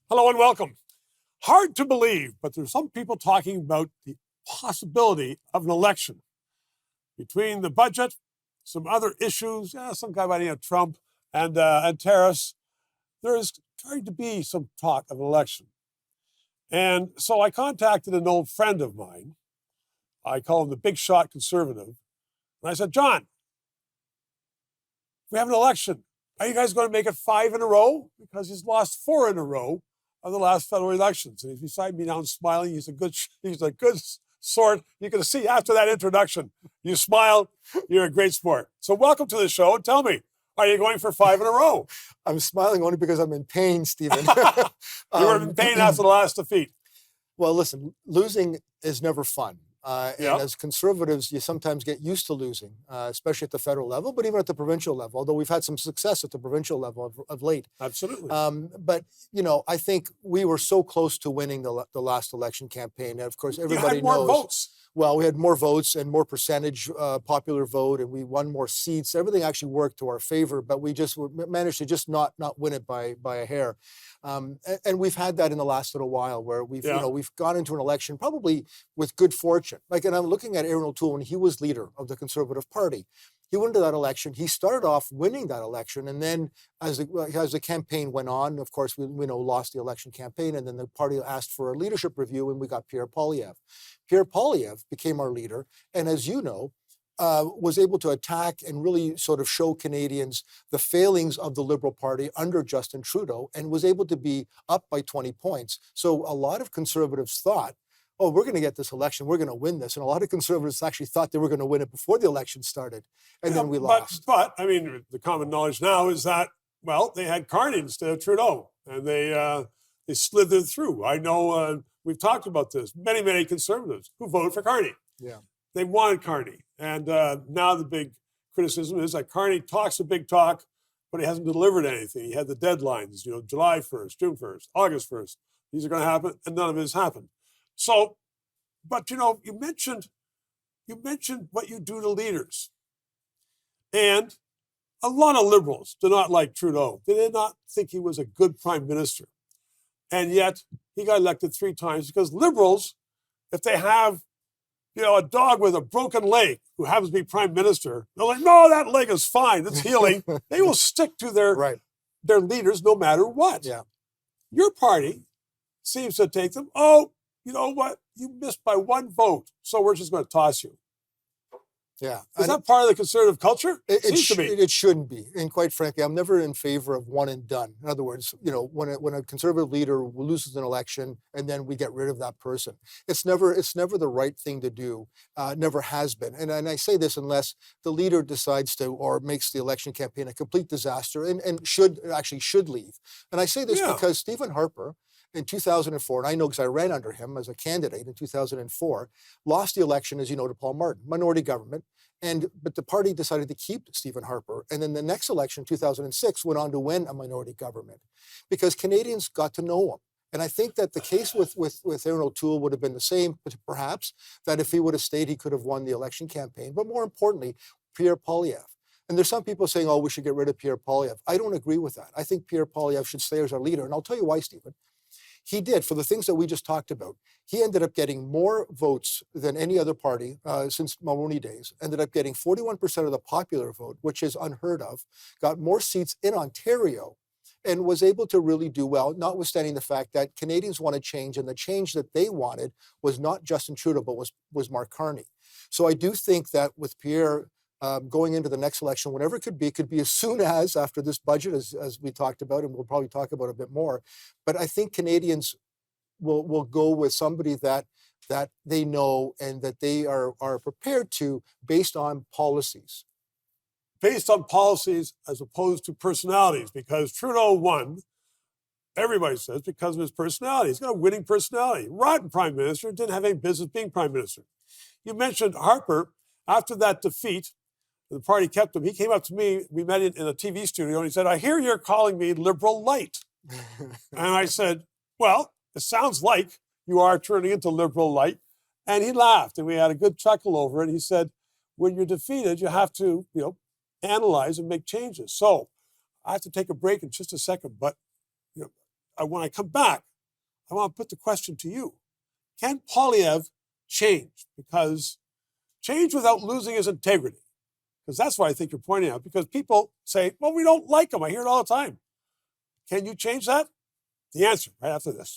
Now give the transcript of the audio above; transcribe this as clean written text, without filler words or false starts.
Hello and welcome. Hard to believe, but there's some people talking about the possibility of an election. Between the budget, some other issues, some guy by the name of Trump, and tariffs, there is trying to be some talk of an election. And so I contacted an old friend of mine. I call him the big shot conservative. And I said, John, if we have an election, are you guys going to make it 5 in a row? Because he's lost 4 in a row of the last federal elections. And he's beside me now and smiling. He's a good sort. You can see after that introduction, you smile, you're a great sport. So welcome to the show. And tell me, are you going for 5 in a row? I'm smiling only because I'm in pain, Stephen. You were in pain after the last defeat. Well, listen, losing is never fun. And as conservatives, you sometimes get used to losing, especially at the federal level, but even at the provincial level, although we've had some success at the provincial level of late. Absolutely. But, I think we were so close to winning the last election campaign. And of course, everybody you had more knows. Votes. Well, we had more votes and more percentage popular vote, and we won more seats. Everything actually worked to our favor, but we just managed to just not win it by a hair. And we've had that in the last little while, where we've gone into an election probably with good fortune. And I'm looking at Aaron O'Toole when he was leader of the Conservative Party. He went into that election. He started off winning that election, and then as the campaign went on, of course, we lost the election campaign, and then the party asked for a leadership review, and we got Pierre Poilievre. Pierre Poilievre became our leader, and as you know, was able to attack and really sort of show Canadians the failings of the Liberal Party under Justin Trudeau, and was able to be up by 20 points. So a lot of conservatives thought, oh, we're going to get this election, we're going to win this. And a lot of conservatives actually thought they were going to win it before the election started, and then we lost. But, I mean, the common knowledge now is that, well, they had Carney instead of Trudeau, and they slithered through. I know we've talked about this. Many, many conservatives who voted for Carney. Yeah. They wanted Carney. And now the big criticism is that Carney talks a big talk, but he hasn't delivered anything. He had the deadlines, July 1st, June 1st, August 1st. These are going to happen, and none of it has happened. So, but you mentioned what you do to leaders. And a lot of Liberals do not like Trudeau. They did not think he was a good prime minister. And yet he got elected 3 times because Liberals, if they have, a dog with a broken leg who happens to be prime minister, they're like, no, that leg is fine. It's healing. They will stick to their leaders no matter what. Yeah. Your party seems to take them, oh, you know what? You missed by 1 vote, so we're just going to toss you. Yeah. Is that part of the conservative culture? It shouldn't be. And quite frankly, I'm never in favor of one and done. In other words, when a conservative leader loses an election and then we get rid of that person, it's never the right thing to do. Never has been. And I say this unless the leader decides to or makes the election campaign a complete disaster and should leave. And I say this because Stephen Harper, in 2004, and I know because I ran under him as a candidate in 2004, lost the election, as you know, to Paul Martin, minority government. But the party decided to keep Stephen Harper. And then the next election, 2006, went on to win a minority government because Canadians got to know him. And I think that the case with Aaron O'Toole would have been the same, perhaps, that if he would have stayed, he could have won the election campaign. But more importantly, Pierre Poilievre. And there's some people saying, oh, we should get rid of Pierre Poilievre. I don't agree with that. I think Pierre Poilievre should stay as our leader. And I'll tell you why, Stephen. He did, for the things that we just talked about. He ended up getting more votes than any other party since Mulroney days, ended up getting 41% of the popular vote, which is unheard of, got more seats in Ontario, and was able to really do well, notwithstanding the fact that Canadians wanted change, and the change that they wanted was not Justin Trudeau, but was Mark Carney. So I do think that with Pierre going into the next election, whenever it could be as soon as after this budget, as we talked about, and we'll probably talk about a bit more. But I think Canadians will go with somebody that they know and that they are prepared to based on policies. Based on policies as opposed to personalities, because Trudeau won, everybody says, because of his personality. He's got a winning personality. Rotten prime minister, didn't have any business being prime minister. You mentioned Harper. After that defeat, the party kept him. He came up to me. We met in a TV studio, and he said, I hear you're calling me liberal light. And I said, well, it sounds like you are turning into liberal light. And he laughed, and we had a good chuckle over it. He said, when you're defeated, you have to, analyze and make changes. So I have to take a break in just a second, but when I come back, I want to put the question to you. Can Poilievre change? Because change without losing his integrity. Because that's what I think you're pointing out. Because people say, well, we don't like him. I hear it all the time. Can you change that? The answer right after this.